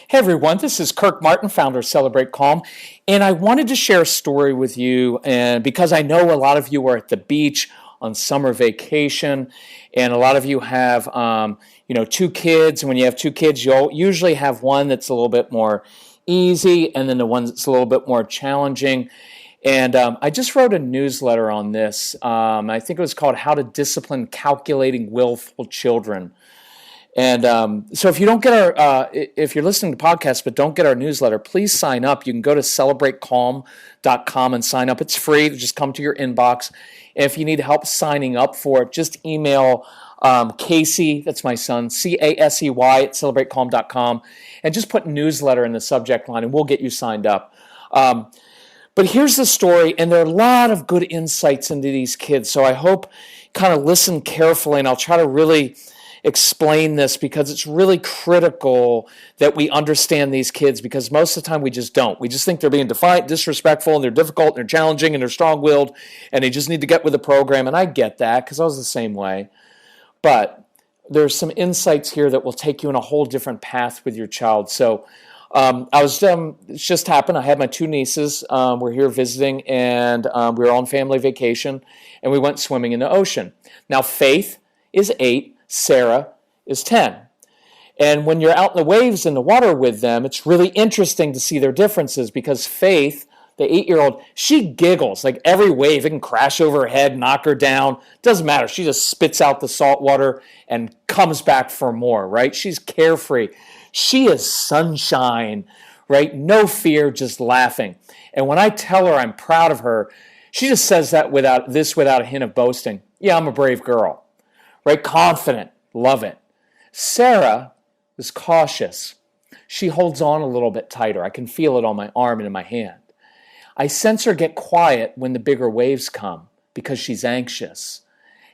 Hey everyone, this is Kirk Martin, founder of Celebrate Calm, and I wanted to share a story with you. And because I know a lot of you are at the beach on summer vacation, and a lot of you have, two kids. And when you have two kids, you'll usually have one that's a little bit more easy, and then the one that's a little bit more challenging. And I just wrote a newsletter on this. I think it was called "How to Discipline Calculating Willful Children." And so if you don't get if you're listening to podcasts but don't get our newsletter, please sign up. You can go to celebratecalm.com and sign up. It's free. Just come to your inbox. And if you need help signing up for it, just email Casey, that's my son, Casey at celebratecalm.com, and just put newsletter in the subject line and we'll get you signed up. But here's the story, and there are a lot of good insights into these kids. So I hope kind of listen carefully, and I'll try to really explain this because it's really critical that we understand these kids, because most of the time we just don't. We just think they're being defiant, disrespectful, and they're difficult, and they're challenging, and they're strong-willed, and they just need to get with the program. And I get that because I was the same way. But there's some insights here that will take you in a whole different path with your child. So it's just happened. I had my two nieces. We're here visiting, and we were on family vacation, and we went swimming in the ocean. Now, Faith is 8. Sarah is 10. And when you're out in the waves in the water with them, it's really interesting to see their differences, because Faith, the 8-year-old, she giggles. Like every wave, it can crash over her head, knock her down. Doesn't matter. She just spits out the salt water and comes back for more, right? She's carefree. She is sunshine, right? No fear, just laughing. And when I tell her I'm proud of her, she just says that without a hint of boasting. Yeah, I'm a brave girl. Right? Confident. Love it. Sarah is cautious. She holds on a little bit tighter. I can feel it on my arm and in my hand. I sense her get quiet when the bigger waves come because she's anxious.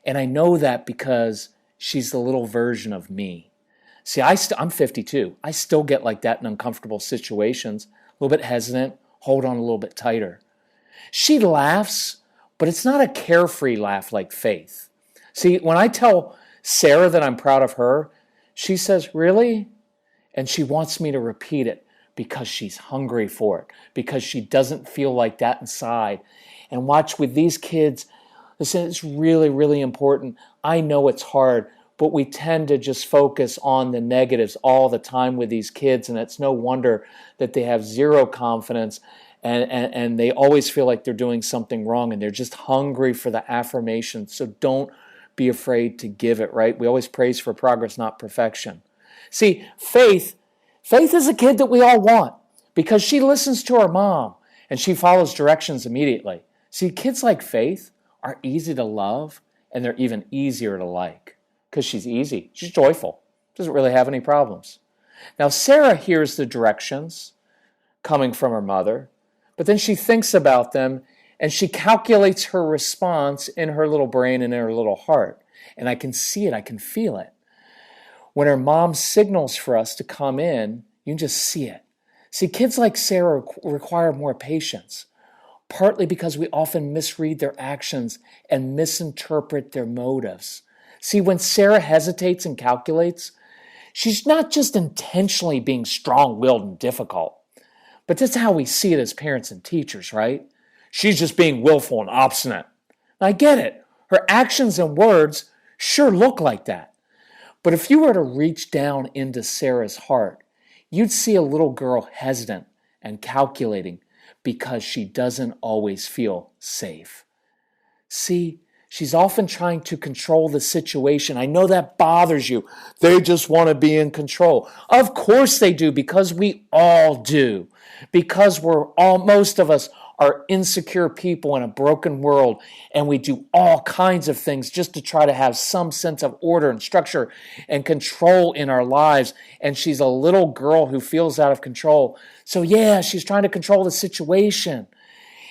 And I know that because she's the little version of me. See, I'm 52. I still get like that in uncomfortable situations, a little bit hesitant, hold on a little bit tighter. She laughs, but it's not a carefree laugh like Faith. See, when I tell Sarah that I'm proud of her, she says, "Really?" And she wants me to repeat it because she's hungry for it, because she doesn't feel like that inside. And watch, with these kids, listen, it's really, really important. I know it's hard, but we tend to just focus on the negatives all the time with these kids, and it's no wonder that they have zero confidence and they always feel like they're doing something wrong, and they're just hungry for the affirmation. So don't be afraid to give it, right? We always praise for progress, not perfection. See, Faith is a kid that we all want because she listens to her mom and she follows directions immediately. See, kids like Faith are easy to love, and they're even easier to like because she's easy. She's joyful. Doesn't really have any problems. Now, Sarah hears the directions coming from her mother, but then she thinks about them and she calculates her response in her little brain and in her little heart. And I can see it. I can feel it. When her mom signals for us to come in, you can just see it. See, kids like Sarah require more patience, partly because we often misread their actions and misinterpret their motives. See, when Sarah hesitates and calculates, she's not just intentionally being strong-willed and difficult, but that's how we see it as parents and teachers, right? She's just being willful and obstinate. I get it. Her actions and words sure look like that. But if you were to reach down into Sarah's heart, you'd see a little girl hesitant and calculating because she doesn't always feel safe. See, she's often trying to control the situation. I know that bothers you. They just want to be in control. Of course they do, because we all do. Because most of us are insecure people in a broken world, and we do all kinds of things just to try to have some sense of order and structure and control in our lives. And she's a little girl who feels out of control. So yeah, she's trying to control the situation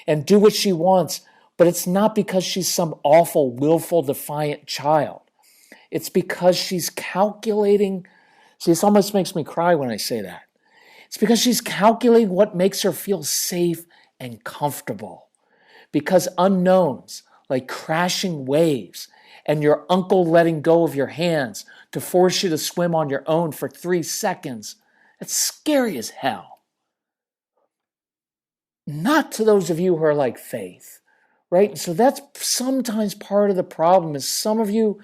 and do what she wants, but it's not because she's some awful, willful, defiant child. It's because she's calculating. See, this almost makes me cry when I say that. It's because she's calculating what makes her feel safe and comfortable. Because unknowns like crashing waves and your uncle letting go of your hands to force you to swim on your own for 3 seconds, That's scary as hell. Not to those of you who are like Faith, right? So that's sometimes part of the problem is some of you,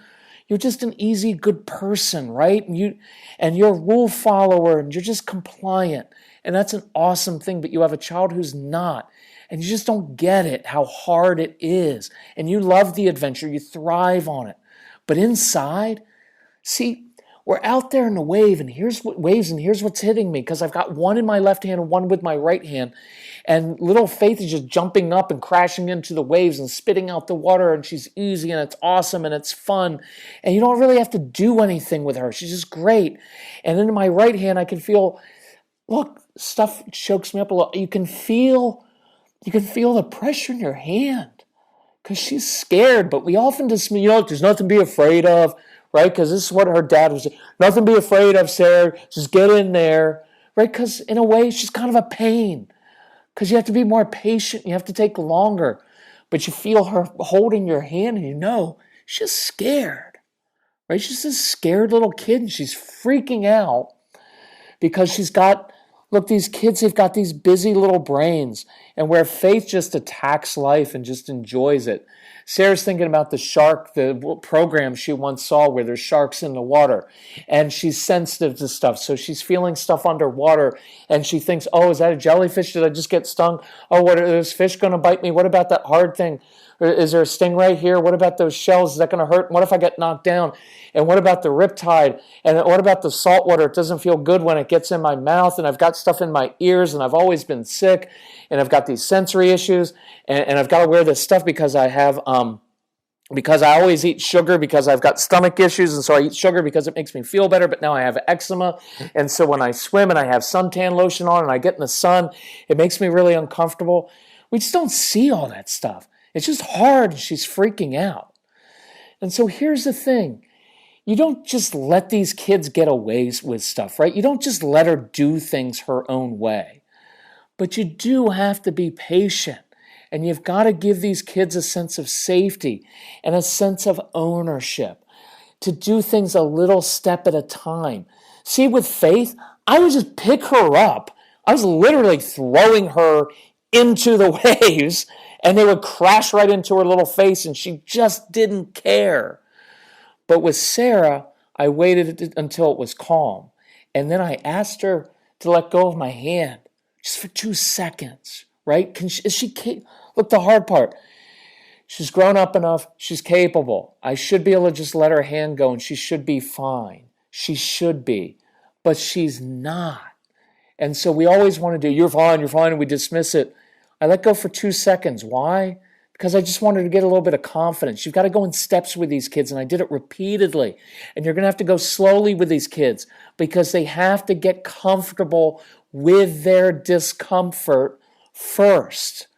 you're just an easy, good person, right? And you're a rule follower and you're just compliant. And that's an awesome thing, but you have a child who's not. And you just don't get it, how hard it is. And you love the adventure, you thrive on it. But inside, see, we're out there in the waves, and here's what's hitting me, because I've got one in my left hand and one with my right hand. And little Faith is just jumping up and crashing into the waves and spitting out the water, and she's easy and it's awesome and it's fun. And you don't really have to do anything with her. She's just great. And then in my right hand, I can feel, look, stuff chokes me up a lot. You can feel the pressure in your hand because she's scared. But we often just, there's nothing to be afraid of, right? Because this is what her dad was saying. Nothing to be afraid of, Sarah. Just get in there, right? Because in a way, she's kind of a pain. Because you have to be more patient. You have to take longer. But you feel her holding your hand and she's scared, right? She's a scared little kid and she's freaking out because these kids, they've got these busy little brains. And where Faith just attacks life and just enjoys it. Sarah's thinking about the program she once saw where there's sharks in the water. And she's sensitive to stuff. So she's feeling stuff underwater. And she thinks, oh, is that a jellyfish? Did I just get stung? Oh, what are those fish going to bite me? What about that hard thing? Is there a stingray here? What about those shells? Is that going to hurt? What if I get knocked down? And what about the riptide? And what about the salt water? It doesn't feel good when it gets in my mouth. And I've got stuff in my ears. And I've always been sick. And I've got these sensory issues. And I've got to wear this stuff because I have... because I always eat sugar because I've got stomach issues, and so I eat sugar because it makes me feel better, but now I have eczema, and so when I swim and I have suntan lotion on and I get in the sun, it makes me really uncomfortable. We just don't see all that stuff. It's just hard, and she's freaking out. And so here's the thing. You don't just let these kids get away with stuff, right? You don't just let her do things her own way. But you do have to be patient. And you've got to give these kids a sense of safety and a sense of ownership to do things a little step at a time. See, with Faith, I would just pick her up. I was literally throwing her into the waves, and they would crash right into her little face, and she just didn't care. But with Sarah, I waited until it was calm. And then I asked her to let go of my hand just for 2 seconds, right? Look, the hard part. She's grown up enough. She's capable. I should be able to just let her hand go and she should be fine. She should be. But she's not. And so we always want to do, you're fine, and we dismiss it. I let go for 2 seconds. Why? Because I just wanted to get a little bit of confidence. You've got to go in steps with these kids, and I did it repeatedly. And you're going to have to go slowly with these kids because they have to get comfortable with their discomfort first.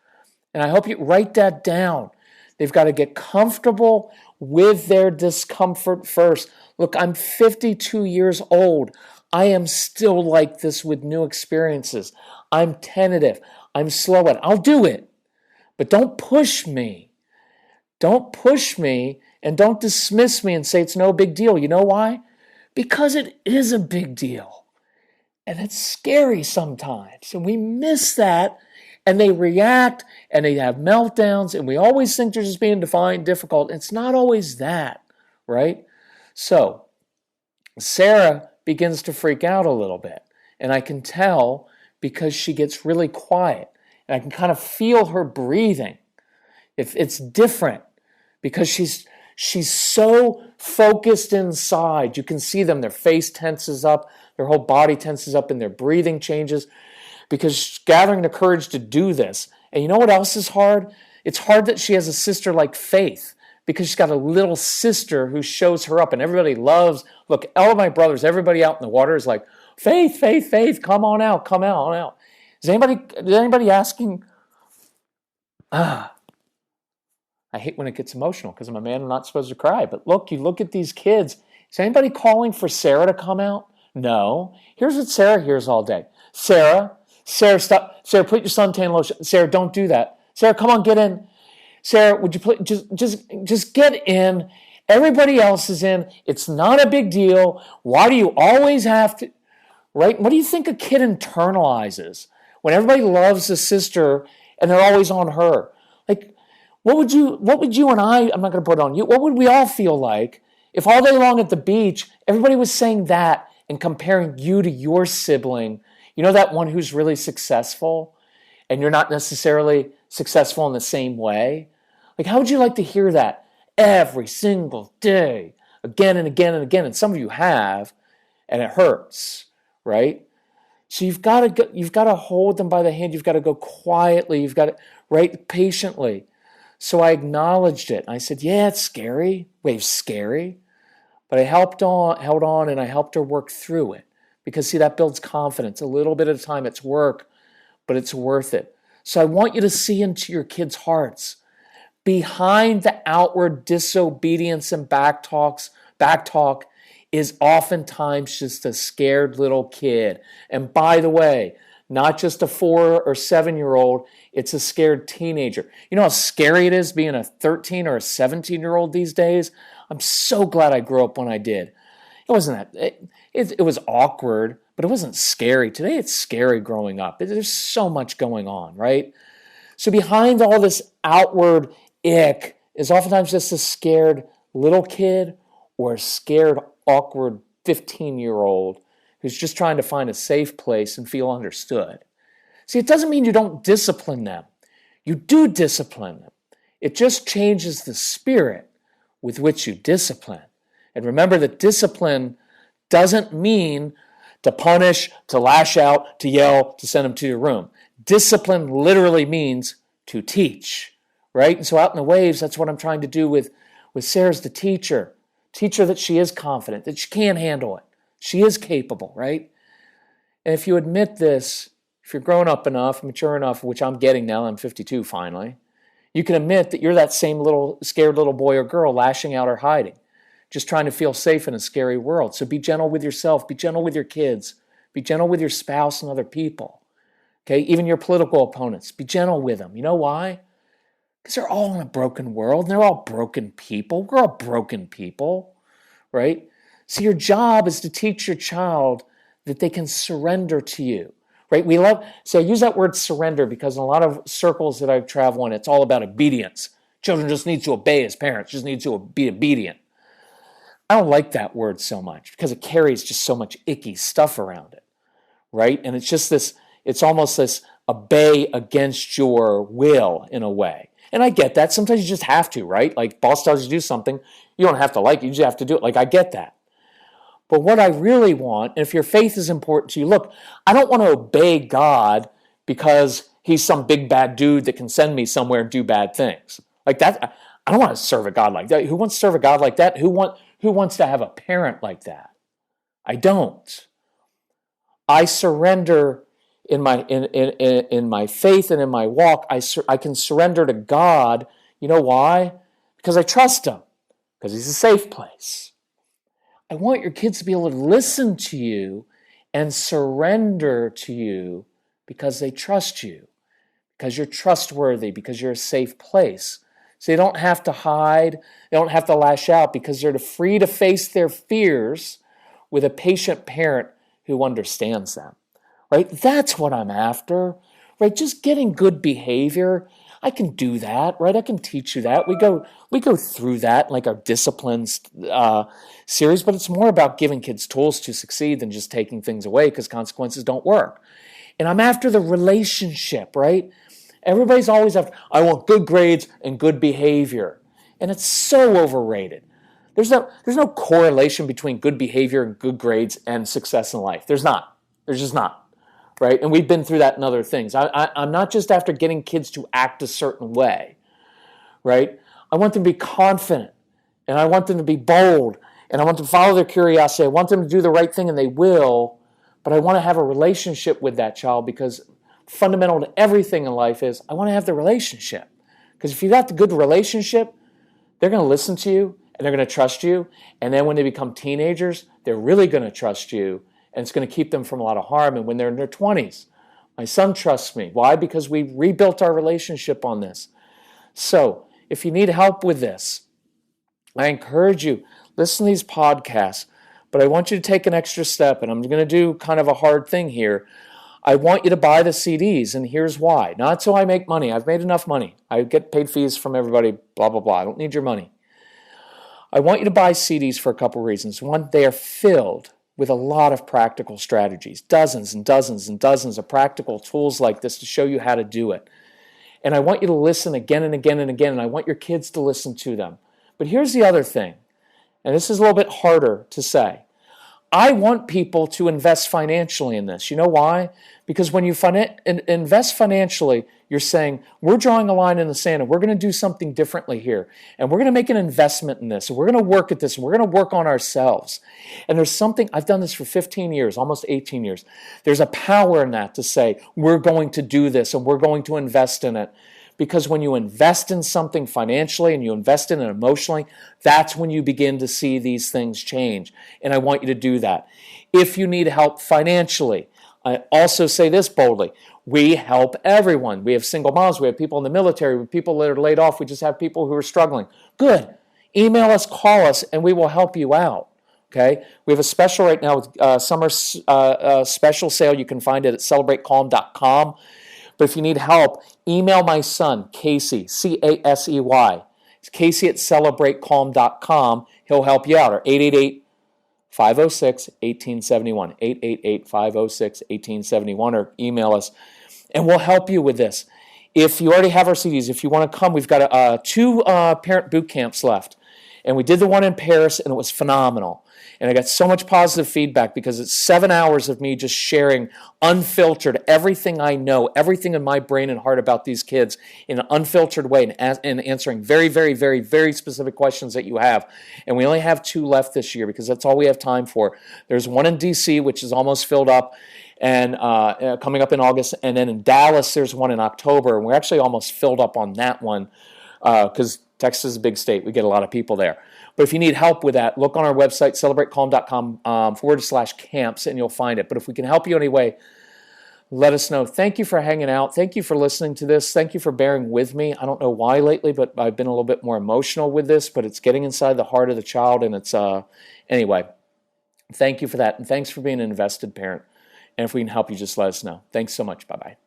And I hope you write that down. They've got to get comfortable with their discomfort first. Look, I'm 52 years old. I am still like this with new experiences. I'm tentative. I'm slow at it. I'll do it. But don't push me. Don't push me and don't dismiss me and say it's no big deal. You know why? Because it is a big deal. And it's scary sometimes. And we miss that. And they react and they have meltdowns, and we always think they're just being difficult. It's not always that, right? So Sarah begins to freak out a little bit, and I can tell because she gets really quiet, and I can kind of feel her breathing. It's different because she's so focused inside. You can see them; their face tenses up, their whole body tenses up, and their breathing changes. Because she's gathering the courage to do this. And you know what else is hard? It's hard that she has a sister like Faith because she's got a little sister who shows her up and everybody loves. Look, all of my brothers, everybody out in the water is like, Faith, Faith, Faith, come on out. Is anybody asking? I hate when it gets emotional because I'm a man and not supposed to cry. But look, you look at these kids. Is anybody calling for Sarah to come out? No. Here's what Sarah hears all day. Sarah, stop. Sarah, put your suntan lotion. Sarah, don't do that. Sarah, come on, get in. Sarah, would you please just get in? Everybody else is in. It's not a big deal. Why do you always have to? right? What do you think a kid internalizes when everybody loves a sister and they're always on her? Like, what would you and I'm not going to put it on you, what would we all feel like if all day long at the beach, everybody was saying that and comparing you to your sibling, that one who's really successful and you're not necessarily successful in the same way? Like, how would you like to hear that every single day, again and again and again? And some of you have, and it hurts, right? So you've got to hold them by the hand. You've got to go quietly. You've got to, right, patiently. So I acknowledged it. I said, yeah, it's scary. Wave's scary. But I held on, and I helped her work through it. Because, see, that builds confidence. A little bit at a time, it's work, but it's worth it. So I want you to see into your kids' hearts. Behind the outward disobedience and backtalk is oftentimes just a scared little kid. And by the way, not just a 4 or 7-year-old, it's a scared teenager. You know how scary it is being a 13 or a 17-year-old these days? I'm so glad I grew up when I did. It wasn't that, it was awkward, but it wasn't scary. Today it's scary growing up. There's so much going on, right? So behind all this outward ick is oftentimes just a scared little kid or a scared, awkward 15-year-old who's just trying to find a safe place and feel understood. See, it doesn't mean you don't discipline them. You do discipline them. It just changes the spirit with which you discipline. And remember that discipline doesn't mean to punish, to lash out, to yell, to send them to your room. Discipline literally means to teach, right? And so out in the waves, that's what I'm trying to do with Sarah's the teacher. Teach her that she is confident, that she can handle it. She is capable, right? And if you admit this, if you're grown up enough, mature enough, which I'm getting now, I'm 52 finally, you can admit that you're that same little scared little boy or girl lashing out or hiding, just trying to feel safe in a scary world. So be gentle with yourself, be gentle with your kids, be gentle with your spouse and other people. Okay, even your political opponents, be gentle with them. You know why? Because they're all in a broken world, and they're all broken people. We're all broken people, right? So your job is to teach your child that they can surrender to you, right? I use that word surrender because in a lot of circles that I've traveled in, it's all about obedience. Children just need to obey as parents, just need to be obedient. I don't like that word so much because it carries just so much icky stuff around it, right? And it's just it's almost this obey against your will in a way. And I get that. Sometimes you just have to, right? Like boss tells you to do something, you don't have to like it, you just have to do it. Like I get that. But what I really want, and if your faith is important to you, look, I don't want to obey God because he's some big bad dude that can send me somewhere and do bad things. Like that, I don't want to serve a God like that. Who wants to serve a God like that? Who wants to have a parent like that? I don't. I surrender in my faith and in my walk. I can surrender to God. You know why? Because I trust him. Because he's a safe place. I want your kids to be able to listen to you and surrender to you because they trust you, because you're trustworthy, because you're a safe place. So they don't have to hide, they don't have to lash out because they're free to face their fears with a patient parent who understands them, right? That's what I'm after, right? Just getting good behavior. I can do that, right? I can teach you that. We go through that like our disciplines series, but it's more about giving kids tools to succeed than just taking things away because consequences don't work. And I'm after the relationship, right? Everybody's always after, I want good grades and good behavior. And it's so overrated. There's no correlation between good behavior and good grades and success in life. There's not. There's just not. Right? And we've been through that in other things. I'm not just after getting kids to act a certain way, right? I want them to be confident, and I want them to be bold, and I want them to follow their curiosity. I want them to do the right thing, and they will, but I want to have a relationship with that child because fundamental to everything in life is I want to have the relationship. Because if you got the good relationship, they're going to listen to you, and they're going to trust you, and then when they become teenagers, they're really going to trust you, and it's going to keep them from a lot of harm. And when they're in their 20s, my son trusts me. Why? Because we rebuilt our relationship on this. So if you need help with this, I encourage you, listen to these podcasts, But I want you to take an extra step, and I'm going to do kind of a hard thing here. I want you to buy the CDs, and here's why. Not so I make money. I've made enough money. I get paid fees from everybody, blah, blah, blah. I don't need your money. I want you to buy CDs for a couple reasons. One, they are filled with a lot of practical strategies, dozens and dozens and dozens of practical tools like this to show you how to do it. And I want you to listen again and again and again, and I want your kids to listen to them. But here's the other thing, and this is a little bit harder to say. I want people to invest financially in this. You know why? Because when you invest financially, you're saying, we're drawing a line in the sand and we're going to do something differently here. And we're going to make an investment in this. And we're going to work at this. And we're going to work on ourselves. And there's something, I've done this for 15 years, almost 18 years. There's a power in that to say, we're going to do this and we're going to invest in it. Because when you invest in something financially and you invest in it emotionally, that's when you begin to see these things change. And I want you to do that. If you need help financially, I also say this boldly, we help everyone. We have single moms, we have people in the military, we have people that are laid off, we just have people who are struggling. Good. Email us, call us, and we will help you out. Okay? We have a special right now with summer special sale. You can find it at celebratecalm.com. But if you need help, email my son, Casey, C-A-S-E-Y. It's Casey at celebratecalm.com. He'll help you out. Or 888-506-1871. 888-506-1871. Or email us, and we'll help you with this. If you already have our CDs, if you want to come, we've got 2 parent boot camps left. And we did the one in Paris, and it was phenomenal. And I got so much positive feedback because it's 7 hours of me just sharing unfiltered everything I know, everything in my brain and heart about these kids in an unfiltered way and answering very, very, very, very specific questions that you have. And we only have 2 left this year because that's all we have time for. There's one in D.C., which is almost filled up, and coming up in August. And then in Dallas, there's one in October. And we're actually almost filled up on that one because Texas is a big state. We get a lot of people there. But if you need help with that, look on our website, celebratecalm.com /camps, and you'll find it. But if we can help you anyway, let us know. Thank you for hanging out. Thank you for listening to this. Thank you for bearing with me. I don't know why lately, but I've been a little bit more emotional with this, but it's getting inside the heart of the child, and it's, anyway, thank you for that. And thanks for being an invested parent. And if we can help you, just let us know. Thanks so much. Bye-bye.